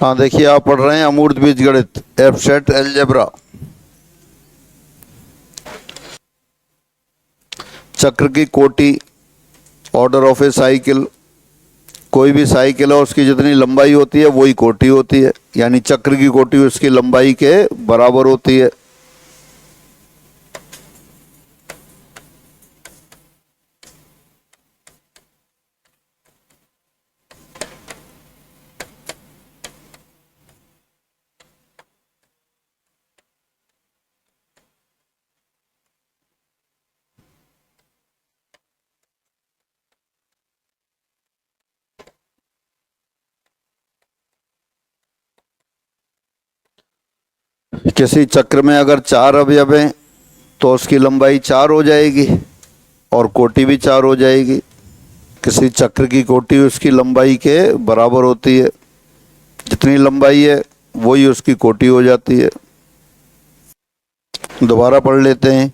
हाँ देखिए, आप पढ़ रहे हैं अमूर्त बीजगणित एब्स्ट्रैक्ट अलजेब्रा। चक्र की कोटि, ऑर्डर ऑफ ए साइकिल। कोई भी साइकिल है उसकी जितनी लंबाई होती है वही कोटि होती है, यानी चक्र की कोटि उसकी लंबाई के बराबर होती है। किसी चक्र में अगर 4 अवयव हैं तो उसकी लंबाई 4 हो जाएगी और कोटि भी 4 हो जाएगी। किसी चक्र की कोटि उसकी लंबाई के बराबर होती है, जितनी लंबाई है वही उसकी कोटि हो जाती है। दोबारा पढ़ लेते हैं।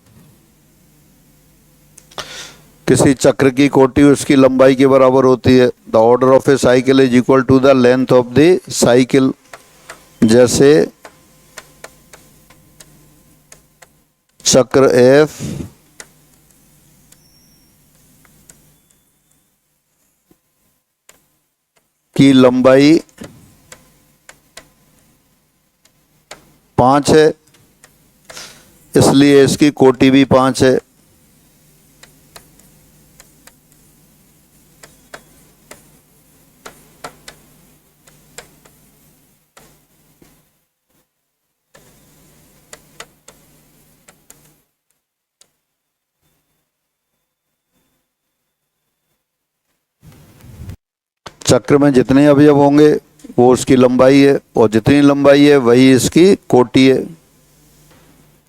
किसी चक्र की कोटि उसकी लंबाई के बराबर होती है। The order of a cycle is equal to the length of the cycle. जैसे चक्र एफ की लंबाई 5 है, इसलिए इसकी कोटि भी 5 है। चक्र में जितने अवयव होंगे वो उसकी लंबाई है, और जितनी लंबाई है वही इसकी कोटि है।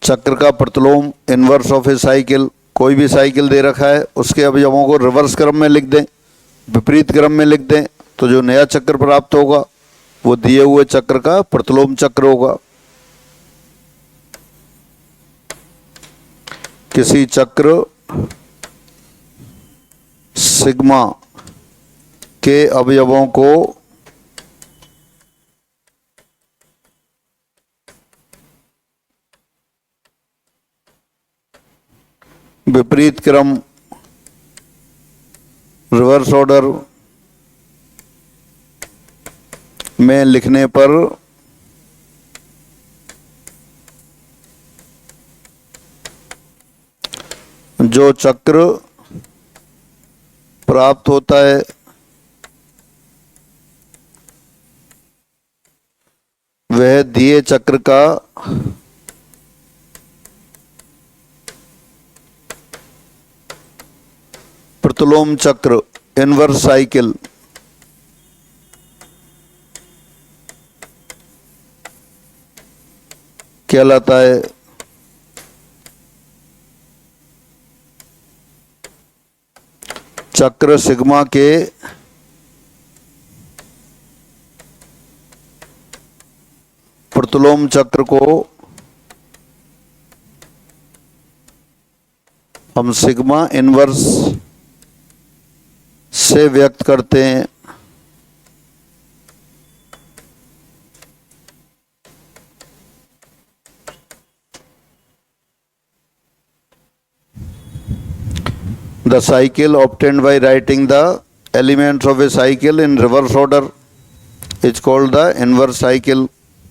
चक्र का प्रतिलोम इनवर्स ऑफ ए साइकिल। कोई भी साइकिल दे रखा है, उसके अवयवों को रिवर्स क्रम में लिख दें, विपरीत क्रम में लिख दें, तो जो नया चक्र प्राप्त होगा वो दिए हुए चक्र का प्रतिलोम चक्र होगा। किसी चक्र सिग्मा के अवयवों को विपरीत क्रम, रिवर्स ऑर्डर में लिखने पर जो चक्र प्राप्त होता है वह दिए चक्र का प्रतिलोम चक्र, इनवर्स साइकिल कहलाता है। चक्र सिग्मा के प्रतिलोम चक्र को हम सिग्मा इनवर्स से व्यक्त करते हैं। The cycle obtained by writing the elements of a cycle in reverse order is called the inverse cycle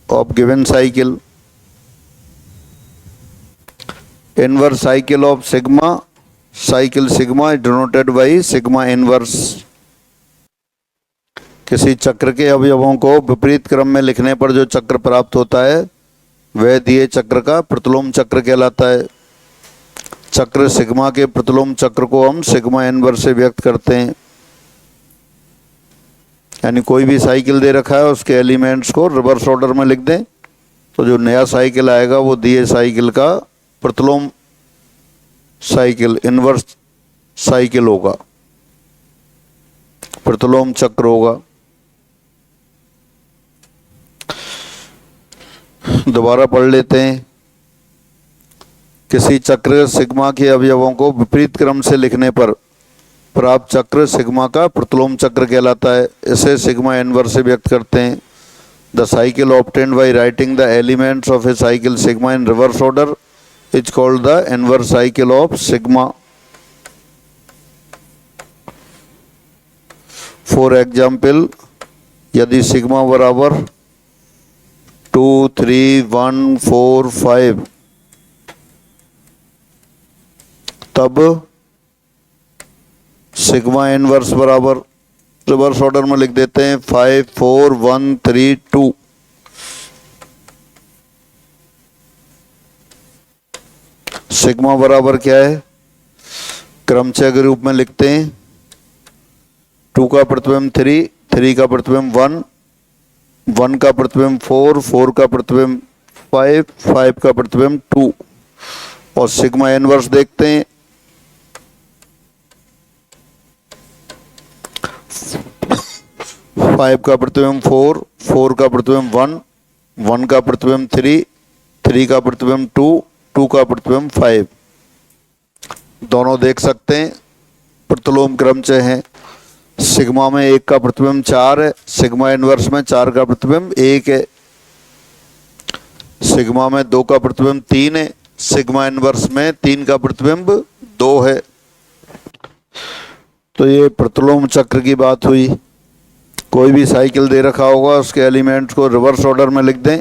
of given cycle. Inverse cycle of sigma, cycle sigma is denoted by sigma inverse. किसी चक्र के अवयवों को विपरीत क्रम में लिखने पर जो चक्र प्राप्त होता है वह दिए चक्र का प्रतिलोम चक्र कहलाता है। चक्र सिग्मा के प्रतिलोम चक्र को हम सिग्मा इनवर्स से व्यक्त करते हैं। यानी कोई भी साइकिल दे रखा है, उसके एलिमेंट्स को रिवर्स ऑर्डर में लिख दें, तो जो नया साइकिल आएगा वो दिए साइकिल का प्रतिलोम साइकिल, इनवर्स साइकिल होगा, प्रतिलोम चक्र होगा। दोबारा पढ़ लेते हैं। किसी चक्र सिग्मा के अवयवों को विपरीत क्रम से लिखने पर प्राप्त चक्र सिग्मा का प्रतिलोम चक्र कहलाता है। इसे सिग्मा इनवर्स से व्यक्त करते हैं। The cycle obtained by writing the elements of a cycle sigma in reverse order is called the inverse cycle of sigma. For example, यदि सिग्मा बराबर 2, 3, 1, 4, 5, तब सिग्मा इनवर्स बराबर रिवर्स ऑर्डर में लिख देते हैं 5, 4, 1, 3, 2। सिग्मा बराबर क्या है, क्रमचय के रूप में लिखते हैं 2 का प्रतिबिंब 3, 3 का प्रतिबिंब 1, 1 का प्रतिबिंब 4, 4 का प्रतिबिंब 5, 5 का प्रतिबिंब 2। और सिग्मा इनवर्स देखते हैं 5 का प्रतिबिंब 4, 4 का प्रतिबिंब 1, 1 का प्रतिबिंब 3, 3 का प्रतिबिंब 2, 2 का प्रतिबिंब 5। दोनों देख सकते हैं प्रतिलोम क्रमचय हैं। सिग्मा में 1 का प्रतिबिंब 4 है, सिग्मा इनवर्स में 4 का प्रतिबिंब 1 है। सिग्मा में 2 का प्रतिबिंब 3 है, सिग्मा इनवर्स में 3 का प्रतिबिंब 2 है। तो ये प्रतिलोम चक्र की बात हुई। कोई भी साइकिल दे रखा होगा, उसके एलिमेंट्स को रिवर्स ऑर्डर में लिख दें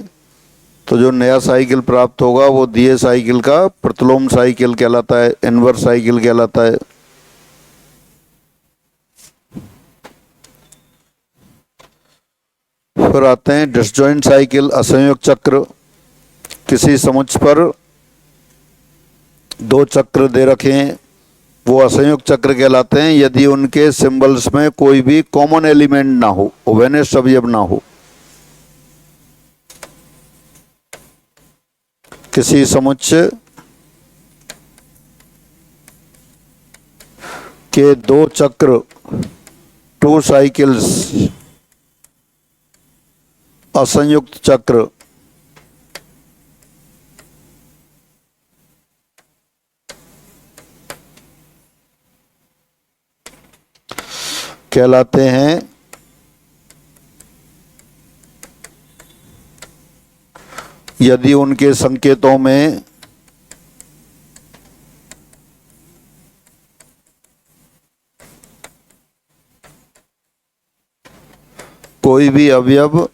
तो जो नया साइकिल प्राप्त होगा वो दिए साइकिल का प्रतिलोम साइकिल कहलाता है, इनवर्स साइकिल कहलाता है। फिर आते हैं डिसजॉइंट साइकिल, असंयुक्त चक्र। किसी समुच्च पर 2 चक्र दे रखे हैं, वो असंयुक्त चक्र कहलाते हैं यदि उनके सिंबल्स में कोई भी कॉमन एलिमेंट ना हो, उभयनिष्ठ अवयव ना हो। किसी समुच्चय के 2 चक्र 2 साइकिल्स असंयुक्त चक्र कहलाते हैं यदि उनके संकेतों में कोई भी अवयव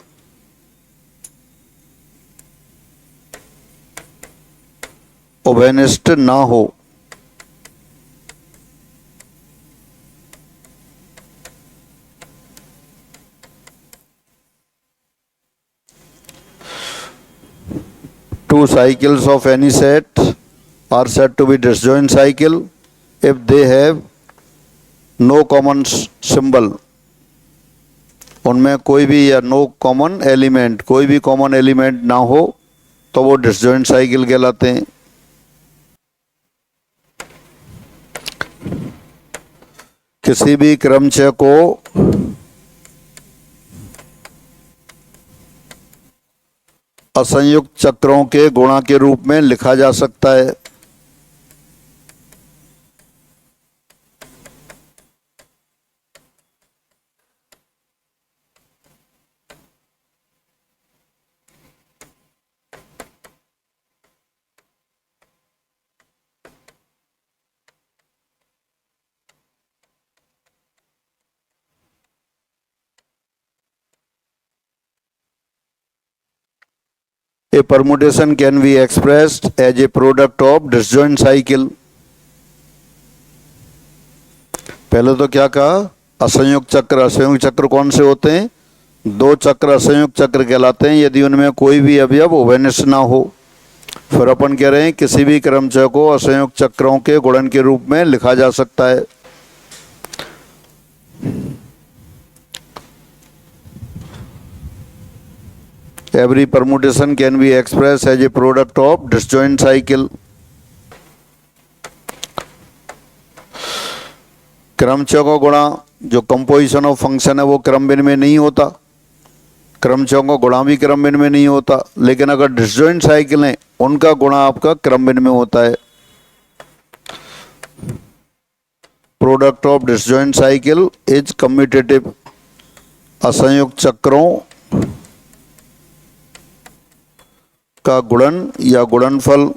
उभयनिष्ठ ना हो। Two cycles of any set are said to be disjoint cycle if they have no common symbol. उनमें कोई भी या नो कॉमन एलिमेंट, कोई भी कॉमन एलिमेंट ना हो तो वो डिसजॉइंट साइकिल कहलाते हैं। किसी भी क्रमचय को असंयुक्त चक्रों के गुणा के रूप में लिखा जा सकता है। A permutation can be expressed as a product of disjoint cycle. पहले तो क्या कहा, असंयुक्त चक्र। असंयुक्त चक्र कौन से होते हैं? 2 चक्र असंयुक्त चक्र कहलाते हैं यदि उनमें कोई भी अवयव उभयनिष्ठ ना हो। फिर अपन कह रहे हैं किसी भी क्रमचय को असंयुक्त चक्रों के गुणन के रूप में लिखा जा सकता है। Every permutation can be expressed as a product of disjoint cycle. क्रमचय का गुणा जो कंपोजिशन ऑफ फंक्शन है वो क्रमभिन्न में नहीं होता, क्रमचयों का गुणा भी क्रमभिन्न में नहीं होता, लेकिन अगर डिसजॉइंट साइकिल है उनका गुणा आपका क्रमभिन्न में होता है। Product of disjoint cycle is commutative. असंयुक्त चक्रों का गुणन या गुणनफल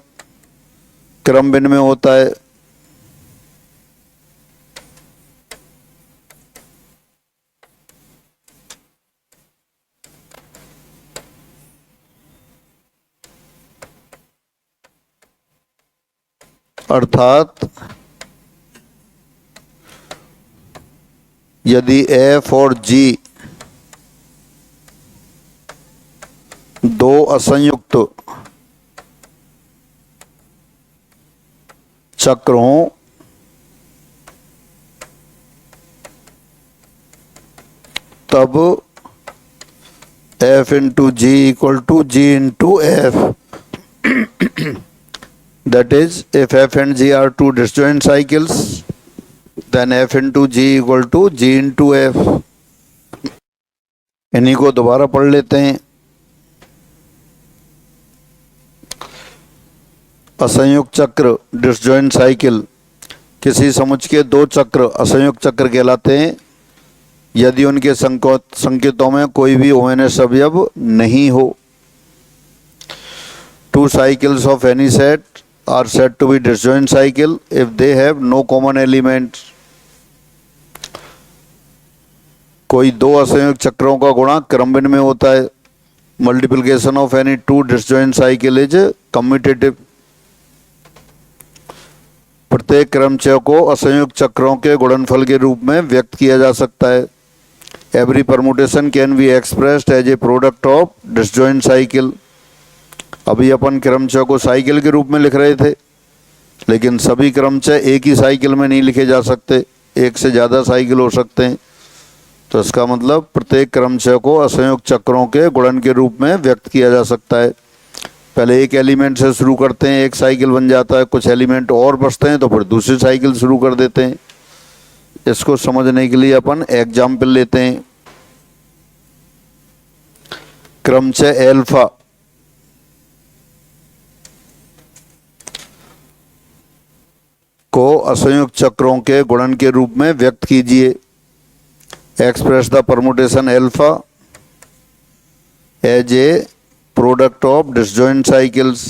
क्रम भिन्न में होता है। अर्थात यदि F और G दो असंयुक्त चक्र हों तब F into G equal to G into F. That is, if F and G are two disjoint cycles, then F into G equal to G into F. इन्हीं को दोबारा पढ़ लेते हैं। असंयुक्त चक्र डिसजॉइंट साइकिल, किसी समुच्चय के दो चक्र असंयुक्त चक्र कहलाते हैं यदि उनके संकेतों में कोई भी ONS अवयव नहीं हो। Two cycles of any set are said to be disjoint cycle if they have no common element. कोई दो असंयुक्त चक्रों का गुणा क्रम भिन्न में होता है। Multiplication of any two disjoint cycle is commutative. प्रत्येक क्रमचय को असंयुक्त चक्रों के गुणनफल के रूप में व्यक्त किया जा सकता है। Every permutation can be expressed as a product of disjoint cycle. अभी अपन क्रमचय को साइकिल के रूप में लिख रहे थे, लेकिन सभी क्रमचय एक ही साइकिल में नहीं लिखे जा सकते, एक से ज़्यादा साइकिल हो सकते हैं। तो इसका मतलब प्रत्येक क्रमचय को असंयुक्त चक्रों के गुणन के रूप में व्यक्त किया जा सकता है। पहले एक एलिमेंट से शुरू करते हैं, एक साइकिल बन जाता है, कुछ एलिमेंट और बचते हैं तो फिर दूसरी साइकिल शुरू कर देते हैं। इसको समझने के लिए अपन एग्जाम्पल लेते हैं। क्रमचय एल्फा को असंयुक्त चक्रों के गुणन के रूप में व्यक्त कीजिए। Express the permutation alpha as a product of disjoint cycles.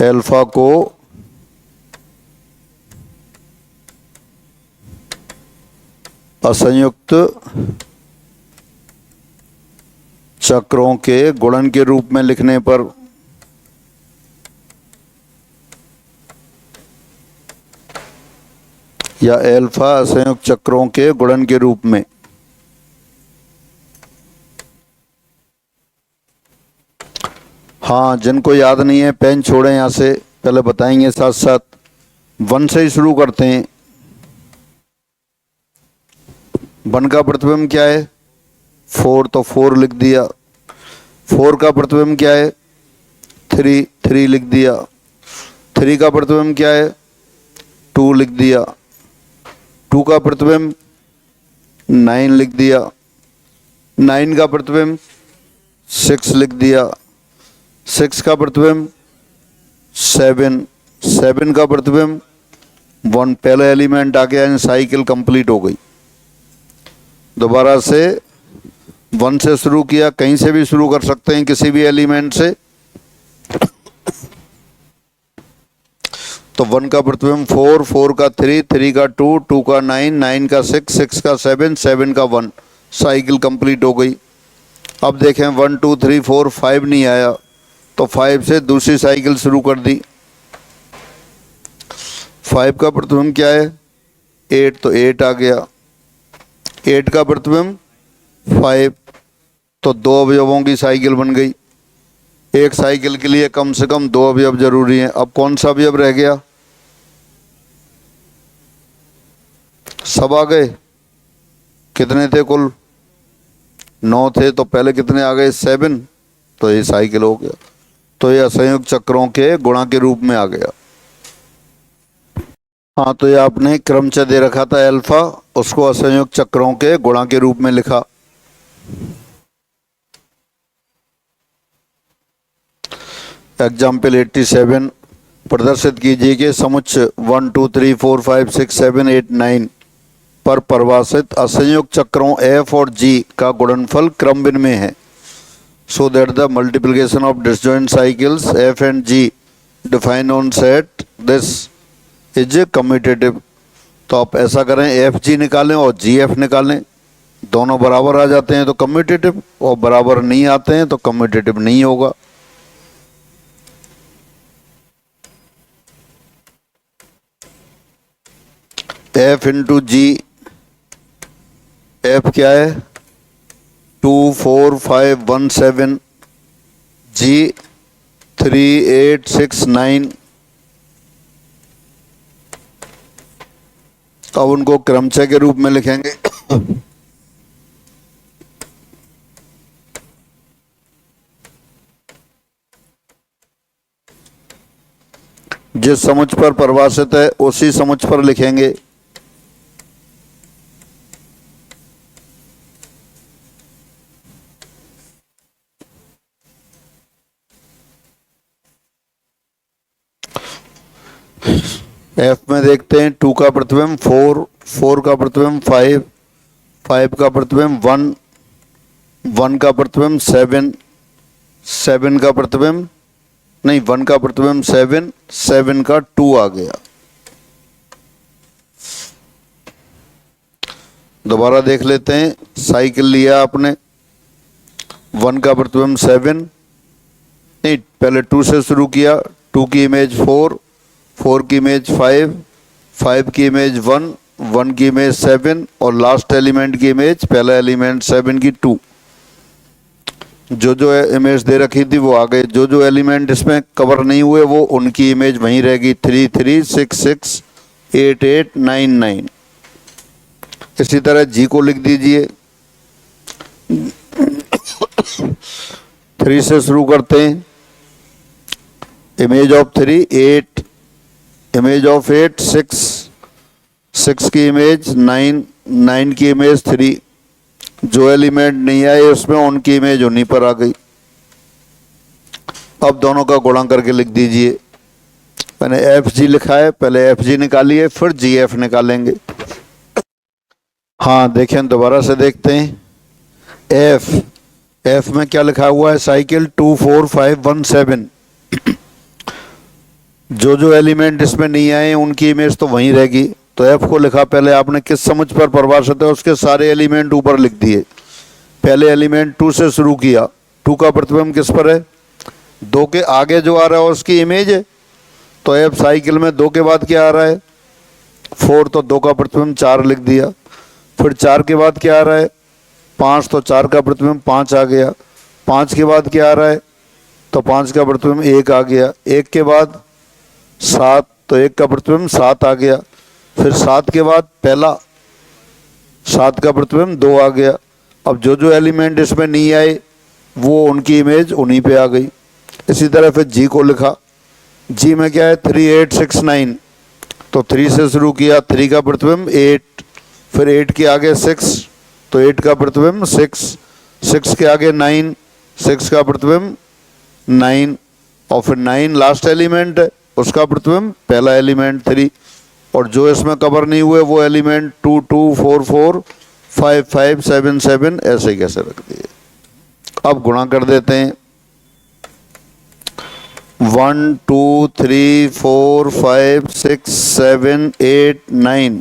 Alpha को असंयुक्त चक्रों के गुणन के रूप में लिखने पर या एल्फा असंयुक्त चक्रों के गुणन के रूप में हाँ, जिनको याद नहीं है पेन छोड़ें यहाँ से, पहले बताएंगे साथ साथ। 1 से ही शुरू करते हैं। 1 का प्रतिबिंब क्या है? 4, तो 4 लिख दिया। 4 का प्रतिबिंब क्या है? 3 लिख दिया। 3 का प्रतिबिंब क्या है? 2 लिख दिया। 2 का प्रतिबिंब 9 लिख दिया। 9 का प्रतिबिंब 6 लिख दिया। 6 का प्रतिबिंब 7 का प्रतिबिंब 1। पहला एलिमेंट आ गया, यानी साइकिल कंप्लीट हो गई। दोबारा से 1 से शुरू किया, कहीं से भी शुरू कर सकते हैं, किसी भी एलिमेंट से। तो 1 का प्रतिबिंब 4, 4 का 3, 3 का 2, 2 का 9, 9 का 6, 6 का 7, 7 का 1। साइकिल कंप्लीट हो गई। अब देखें 1 2 3 4 5 नहीं आया, तो 5 से दूसरी साइकिल शुरू कर दी। 5 का प्रतिबिंब क्या है? 8, तो 8 आ गया। 8 का प्रतिबिंब 5, तो 2 अवयवों की साइकिल बन गई। एक साइकिल के लिए कम से कम 2 अवयव जरूरी हैं। अब कौन सा अवयव रह गया? सब आ गए। कितने थे कुल? 9 थे, तो पहले कितने आ गए? 7, तो ये साइकिल हो गया। तो ये असंयुक्त चक्रों के गुणा के रूप में आ गया। हाँ, तो ये आपने क्रमचय दे रखा था एल्फा, उसको असंयुक्त चक्रों के गुणा के रूप में लिखा। एग्जाम्पल 87, प्रदर्शित कीजिए कि समुच्च 1 2 3 4 5 6 7 8 9 पर परिभाषित असंयुक्त चक्रों F और G का गुणनफल क्रमभिन्न में है, so that the multiplication of disjoint cycles F and G defined on set this is commutative। तो आप ऐसा करें, एफ जी निकालें और जी एफ निकालें, दोनों बराबर आ जाते हैं तो कम्यूटेटिव, और बराबर नहीं आते हैं तो कम्यूटेटिव नहीं होगा। एफ इंटू जी, एफ क्या है 2 4 5 1 7, जी 3 8 6 9। अब उनको क्रमचय के रूप में लिखेंगे। जिस समुच्च पर परिभाषित है उसी समुच्च पर लिखेंगे। एफ में देखते हैं 2 का प्रतिबिंब 4, 4 का प्रतिबिंब 5, 5 का प्रतिबिंब 1, 1 का प्रतिबिंब 7, 7 का प्रतिबिंब नहीं 1 का प्रतिबिंब 7, 7 का 2 आ गया। दोबारा देख लेते हैं, साइकिल लिया आपने, 1 का प्रतिबिंब 7, नहीं पहले 2 से शुरू किया, 2 की इमेज 4, 4 की इमेज 5, 5 की इमेज 1, 1 की इमेज 7 और लास्ट एलिमेंट की इमेज, पहला एलिमेंट 7 की 2। जो जो इमेज दे रखी थी वो आ गए, जो जो एलिमेंट इसमें कवर नहीं हुए वो उनकी इमेज वहीं रहेगी, 3 3 6 6 8 8 9 9। इसी तरह जी को लिख दीजिए, 3 से शुरू करते हैं, इमेज ऑफ 3 8, इमेज ऑफ 8 6, 6 की इमेज 9, 9 की इमेज 3। जो एलिमेंट नहीं आए उसमें उनकी इमेज उन्हीं पर आ गई। अब दोनों का गुणा करके लिख दीजिए। मैंने एफ जी लिखा है, पहले एफ जी निकालिए फिर जी एफ निकालेंगे। हाँ देखें, दोबारा से देखते हैं। एफ में क्या लिखा हुआ है, साइकिल 2 4 5 1 7। जो जो एलिमेंट इसमें नहीं आए उनकी इमेज तो वहीं रहेगी। तो एफ को लिखा, पहले आपने किस समुच्च पर परिभाषित है उसके सारे एलिमेंट ऊपर लिख दिए। पहले एलिमेंट 2 से शुरू किया, 2 का प्रतिबिंब किस पर है, 2 के आगे जो आ रहा है उसकी इमेज है। तो एफ साइकिल में 2 के बाद क्या आ रहा है 4, तो 2 का प्रतिबिंब 4 लिख दिया। फिर 4 के बाद क्या आ रहा है 5, तो 4 का प्रतिबिंब 5 आ गया। 5 के बाद क्या आ रहा है, तो 5 का प्रतिबिंब 1 आ गया। 1 के बाद 7, तो 1 का प्रतिबिंब 7 आ गया। फिर 7 के बाद पहला 7 का प्रतिबिंब 2 आ गया। अब जो जो एलिमेंट इसमें नहीं आए वो उनकी इमेज उन्हीं पे आ गई। इसी तरह फिर जी को लिखा, जी में क्या है 3 8 6 9, तो 3 से शुरू किया, 3 का प्रतिबिंब 8, फिर 8 के आगे 6, तो 8 का प्रतिबिंब 6, 6 के आगे 9, 6 का प्रतिबिंब 9 और फिर 9 लास्ट एलिमेंट है, उसका प्रतिबिंब पहला एलिमेंट 3। और जो इसमें कवर नहीं हुए वो एलिमेंट 2 2 4 4 5 5 7 7 ऐसे कैसे रख दिए। अब गुणा कर देते हैं, 1 2 3 4 5 6 7 8 9।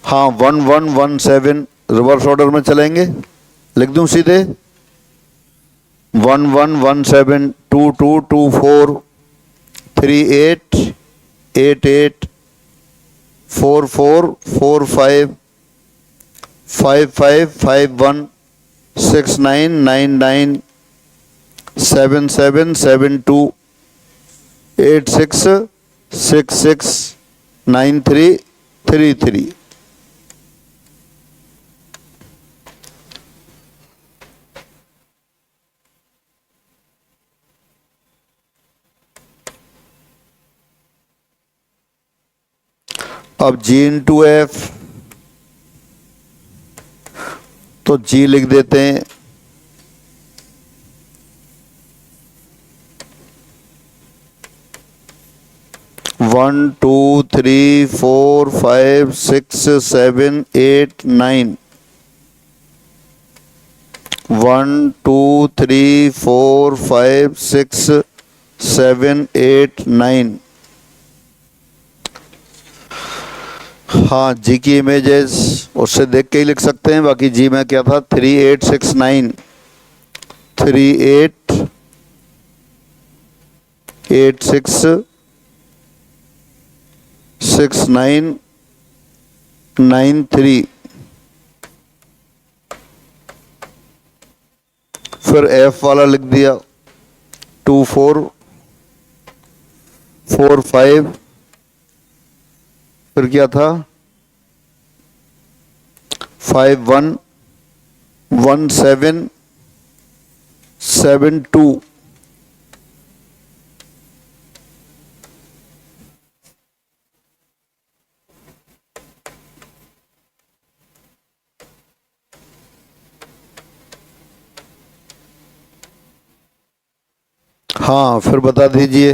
हाँ 1 1 1 7 रिवर्स ऑर्डर में चलेंगे, लिख दूं सीधे 1 1 1 7 2 2 2 4 3 8 8 8 4 4 4 5 5 5 5 1 6 9 9 9 7 7 7 2 8 6 6 6 9 3 3 3। अब जी इंटू एफ, तो जी लिख देते हैं, 1 2 3 4 5 6 7 8 9 1 2 3 4 5 6 7 8 9। हाँ, जी की इमेजेस उससे देख के ही लिख सकते हैं। बाकी जी में क्या था, 3869 386993। फिर एफ वाला लिख दिया 2445। फिर क्या था 511772। हाँ, फिर बता दीजिए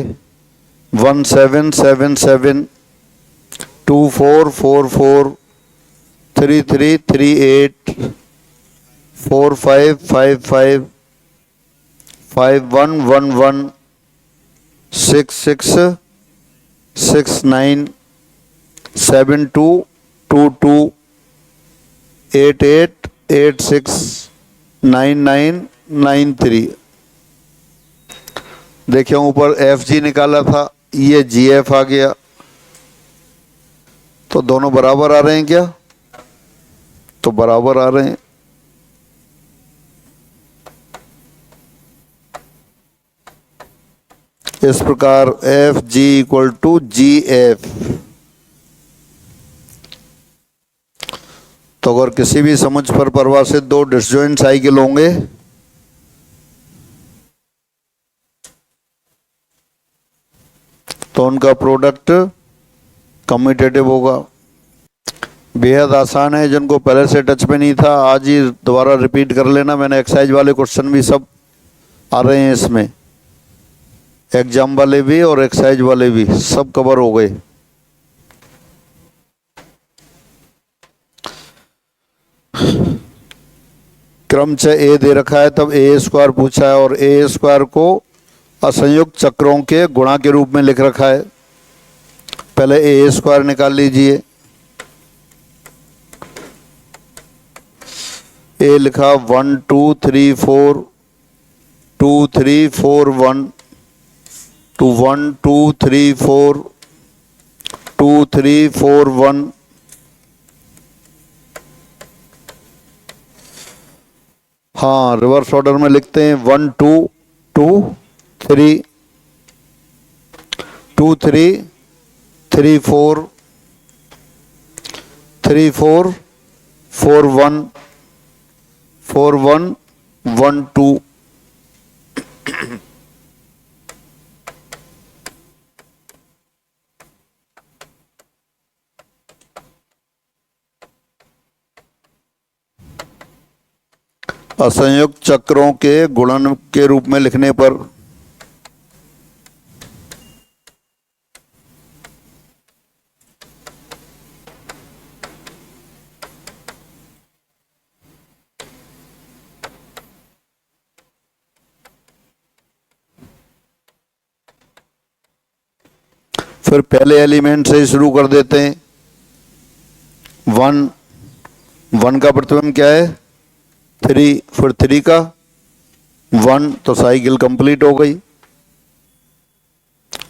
177244333888669993। देखिए ऊपर एफ जी निकाला था, ये जी एफ आ गया, तो दोनों बराबर आ रहे हैं क्या? तो बराबर आ रहे हैं। इस प्रकार F G equal to G F. तो अगर किसी भी समुच्च पर परिभाषित दो डिसजॉइंट साइकिल होंगे तो उनका प्रोडक्ट कम्यूटेटिव होगा। बेहद आसान है, जिनको पहले से टच में नहीं था आज ही दोबारा रिपीट कर लेना। मैंने एक्सरसाइज वाले क्वेश्चन भी सब आ रहे हैं इसमें, एग्जाम वाले भी और एक्सरसाइज वाले भी सब कवर हो गए। क्रमचय ए दे रखा है, तब ए स्क्वायर पूछा है और ए स्क्वायर को असंयुक्त चक्रों के गुणा के रूप में लिख रखा है। पहले ए स्क्वायर निकाल लीजिए। ए लिखा 1 2 3 4 2 3 4 1 2 1 2 3 4 2 3 4 1। हाँ, रिवर्स ऑर्डर में लिखते हैं 1 2 2 3 2 3 3 4 3 4 4 1 4 1 1 2। असंयुक्त चक्रों के गुणन के रूप में लिखने पर फिर पहले एलिमेंट से शुरू कर देते हैं। 1 का प्रतिबिंब क्या है 3, फिर 3 का 1, तो साइकिल कंप्लीट हो गई।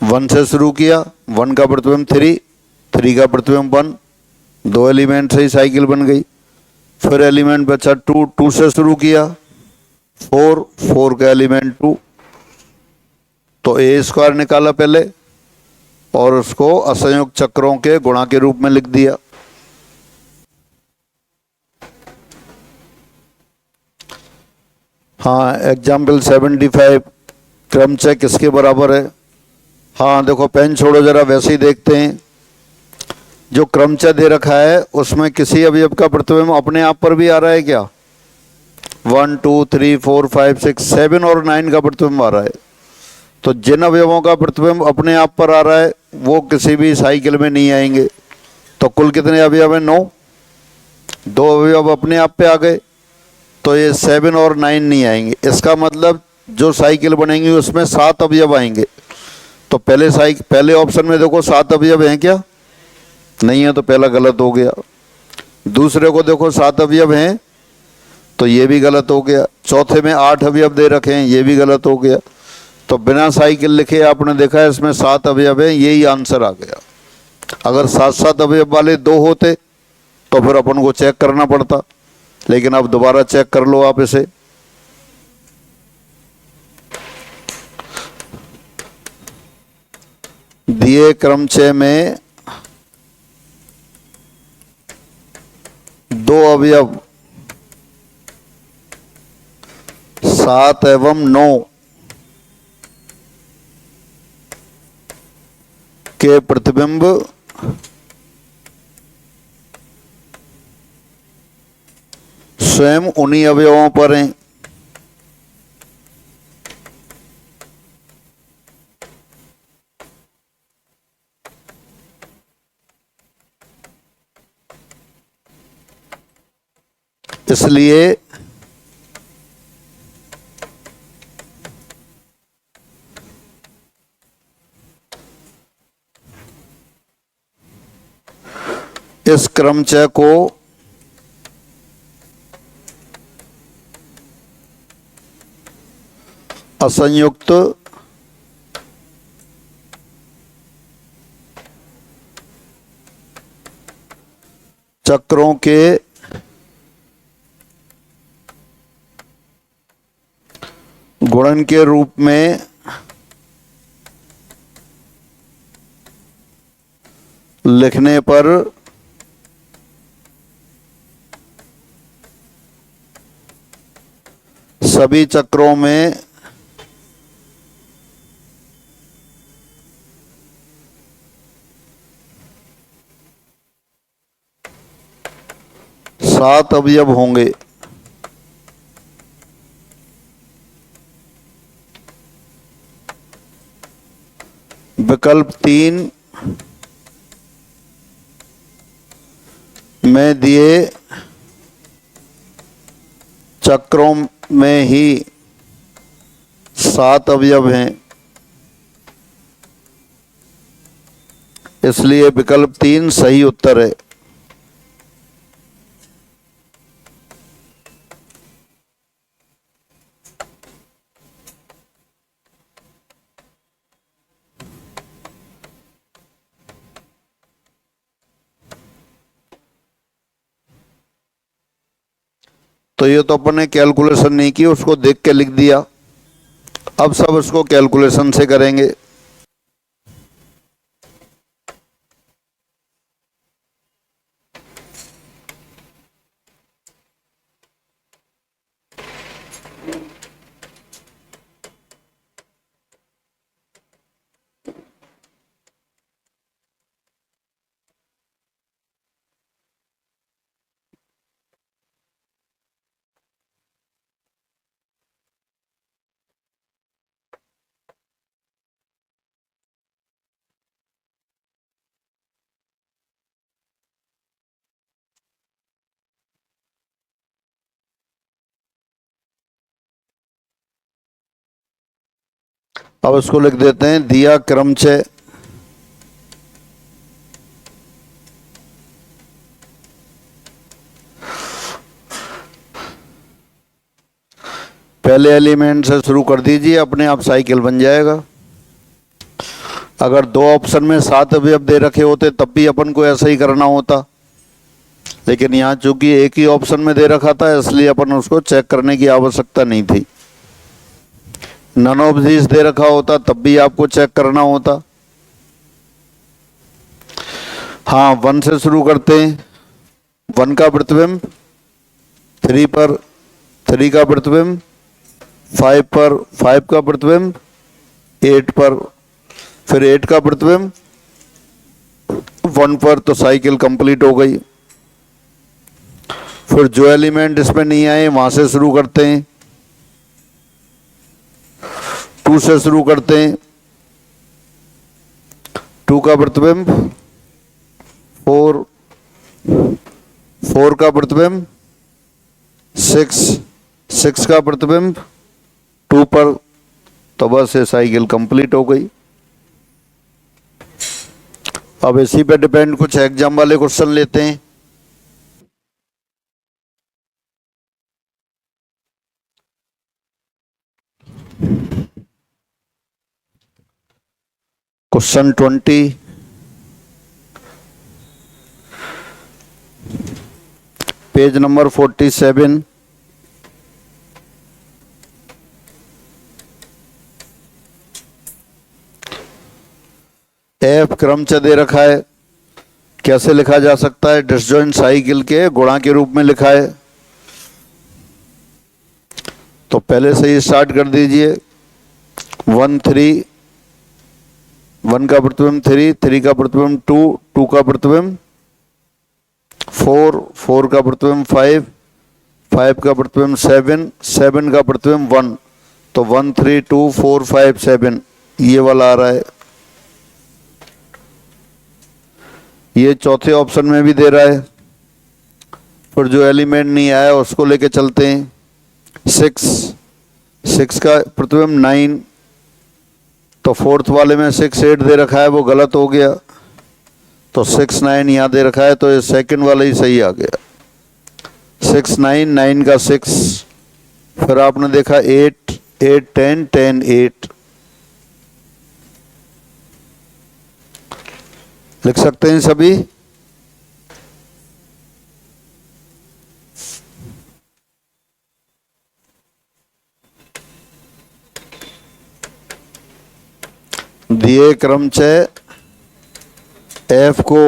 1 से शुरू किया, 1 का प्रतिबिंब 3 का प्रतिबिंब 1, 2 एलिमेंट से ही साइकिल बन गई। फिर एलिमेंट बचा 2 से शुरू किया 4 का एलिमेंट 2, तो ए स्क्वायर निकाला पहले और उसको असंयुक्त चक्रों के गुणा के रूप में लिख दिया। हाँ, एग्जाम्पल 75 क्रमचय किसके बराबर है? हाँ देखो, पेन छोड़ो जरा, वैसे ही देखते हैं। जो क्रमचय दे रखा है उसमें किसी अवयव का प्रतिबिंब अपने आप पर भी आ रहा है क्या? 1 2 3 4 5 6 7 और 9 का प्रतिबिंब आ रहा है। तो जिन अवयवों का प्रतिबिंब अपने आप पर आ रहा है वो किसी भी साइकिल में नहीं आएंगे। तो कुल कितने अवयव हैं? 9। 2 अवयव अपने आप पे आ गए, तो ये 7 और 9 नहीं आएंगे। इसका मतलब जो साइकिल बनेंगी उसमें 7 अवयव आएंगे। तो पहले ऑप्शन में देखो 7 अवयव हैं क्या? नहीं है, तो पहला गलत हो गया। दूसरे को देखो 7 अवयव हैं, तो ये भी गलत हो गया। चौथे में 8 अवयव दे रखे हैं, ये भी गलत हो गया। तो बिना साइकिल लिखे आपने देखा है इसमें 7 अवयव हैं, यही आंसर आ गया। अगर 7-7 अवयव वाले 2 होते तो फिर अपन को चेक करना पड़ता, लेकिन अब दोबारा चेक कर लो आप इसे। दिए क्रम 6 में 2 अवयव 7 एवं 9 के प्रतिबिंब स्वयं उन्हीं अवयवों पर हैं। इसलिए इस क्रमचय को असंयुक्त चक्रों के गुणन के रूप में लिखने पर सभी चक्रों में सात अवयव होंगे। विकल्प 3 में दिए चक्रों में ही 7 अवयव हैं, इसलिए विकल्प 3 सही उत्तर है। तो ये तो अपन ने कैलकुलेशन नहीं की, उसको देख के लिख दिया। अब सब इसको कैलकुलेशन से करेंगे। अब इसको लिख देते हैं दिया क्रमचय पहले एलिमेंट से शुरू कर दीजिए, अपने आप साइकिल बन जाएगा। अगर 2 ऑप्शन में 7 अवयव दे रखे होते तब भी अपन को ऐसा ही करना होता, लेकिन यहाँ चूंकि एक ही ऑप्शन में दे रखा था इसलिए अपन उसको चेक करने की आवश्यकता नहीं थी। नन ऑफ दिस दे रखा होता तब भी आपको चेक करना होता। हाँ, 1 से शुरू करते हैं। 1 का प्रतिबिंब 3 पर, 3 का प्रतिबिंब 5 पर, 5 का प्रतिबिंब 8 पर, फिर 8 का प्रतिबिंब 1 पर, तो साइकिल कंप्लीट हो गई। फिर जो एलिमेंट इसमें नहीं आए वहां से शुरू करते हैं। 2 से शुरू करते हैं, 2 का प्रतिबिंब 4, 4 का प्रतिबिंब 6, 6 का प्रतिबिंब 2 पर। तो बस ये साइकिल कंप्लीट हो गई। अब इसी पे डिपेंड कुछ एग्जाम वाले क्वेश्चन लेते हैं। Question 20, page number 47। एफ क्रमचय दे रखा है, कैसे लिखा जा सकता है? डिसजॉइंट साइकिल के गुणा के रूप में लिखा है। तो पहले से ही स्टार्ट कर दीजिए। 1 3, 1 का प्रतिबिंब 3, 3 का प्रतिबिंब 2, 2 का प्रतिबिंब 4, 4 का प्रतिबिंब 5, 5 का प्रतिबिंब 7, 7 का प्रतिबिंब 1। तो 1 3 2 4 5 7 ये वाला आ रहा है। ये चौथे ऑप्शन में भी दे रहा है। फिर जो एलिमेंट नहीं आया उसको लेके चलते हैं। 6, 6 का प्रतिबिंब 9। तो फोर्थ वाले में 6 8 दे रखा है, वो गलत हो गया। तो 6 9 यहाँ दे रखा है, तो ये सेकंड वाला ही सही आ गया। 6 9, 9 का 6। फिर आपने देखा 8 8 10 10 8। लिख सकते हैं सभी? दिए क्रमचय एफ को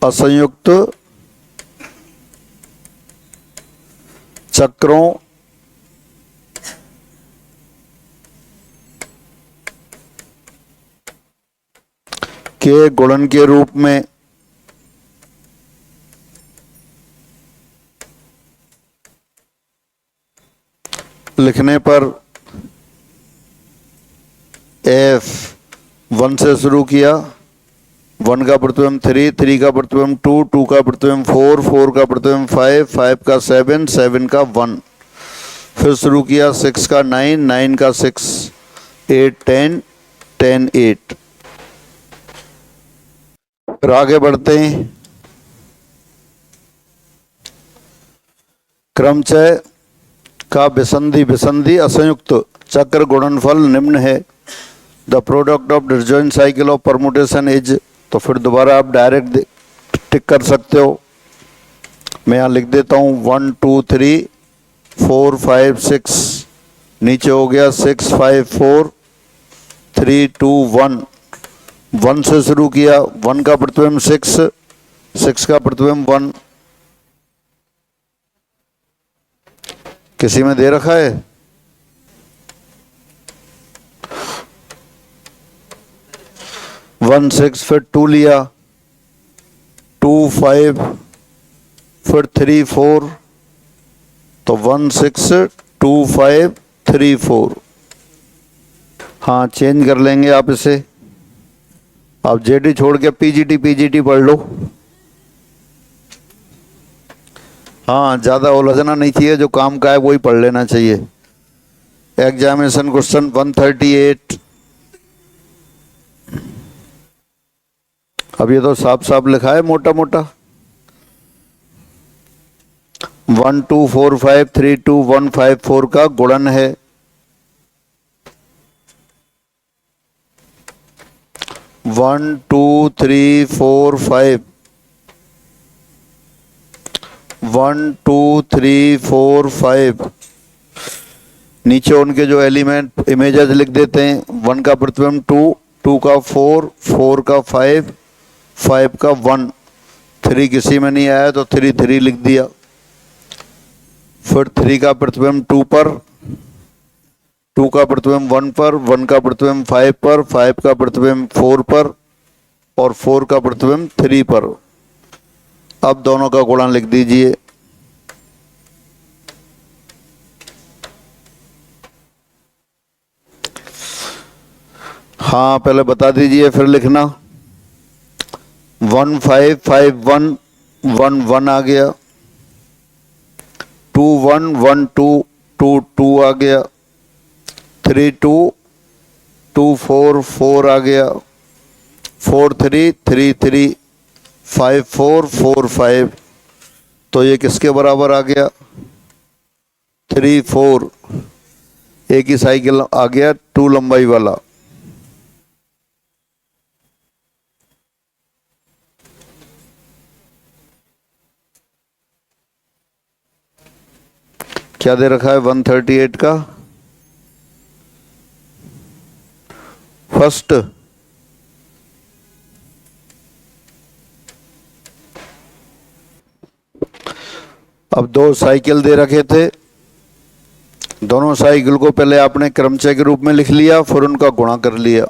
असंयुक्त चक्रों के गुणन के रूप में लिखने पर एफ 1 से शुरू किया। 1 का प्रतिबिंब 3, 3 का प्रतिबिंब 2, 2 का प्रतिबिंब 4, 4 का प्रतिबिंब 5, 5 का 7, 7 का 1। फिर शुरू किया 6 का 9, 9 का 6, 8 10 10 8। फिर आगे बढ़ते हैं। क्रमचय का विसंधि विसंधि असंयुक्त चक्र गुणनफल निम्न है। The product of disjoint cycle of permutation is. तो फिर दोबारा आप डायरेक्ट टिक कर सकते हो। मैं यहाँ लिख देता हूँ 1 2 3 4 5 6। नीचे हो गया 6 5 4 3 2 1। 1 से शुरू किया। 1 का प्रतिबिंब 6, 6 का प्रतिबिंब 1। किसी में दे रखा है? वन 6, फिर 2 लिया, 2 5, फिर 3 4। तो 1 6 2 5 3 4। हाँ, चेंज कर लेंगे आप इसे। आप जेडी छोड़ के पीजीटी पीजीटी पढ़ लो। हाँ, ज़्यादा उलझना नहीं चाहिए, जो काम का है वही पढ़ लेना चाहिए। Examination question 138। अब ये तो साफ साफ लिखा है मोटा मोटा। 1 2 4 5 3 2 1 5 4 का गुणन है। वन 2 3 4 5, 1 2 3 4 5। नीचे उनके जो एलिमेंट इमेजेस लिख देते हैं। 1 का प्रतिबिंब 2, 2 का 4, 4 का 5, 5 का 1। 3 किसी में नहीं आया तो 3 3 लिख दिया। फिर 3 का प्रतिबिंब 2 पर, 2 का प्रतिबिंब 1 पर, 1 का प्रतिबिंब 5 पर, 5 का प्रतिबिंब 4 पर और 4 का प्रतिबिंब 3 पर। अब दोनों का गुणन लिख दीजिए। हाँ पहले बता दीजिए फिर लिखना। 155111 आ गया, 211222 आ गया, 3224 आ गया, 4333 5445। तो ये किसके बराबर आ गया? 34। एक ही साइकिल आ गया 2 लंबाई वाला। क्या दे रखा है 138 का? फर्स्ट अब 2 साइकिल दे रखे थे, दोनों साइकिल को पहले आपने क्रमचय के रूप में लिख लिया, फिर उनका गुणा कर लिया।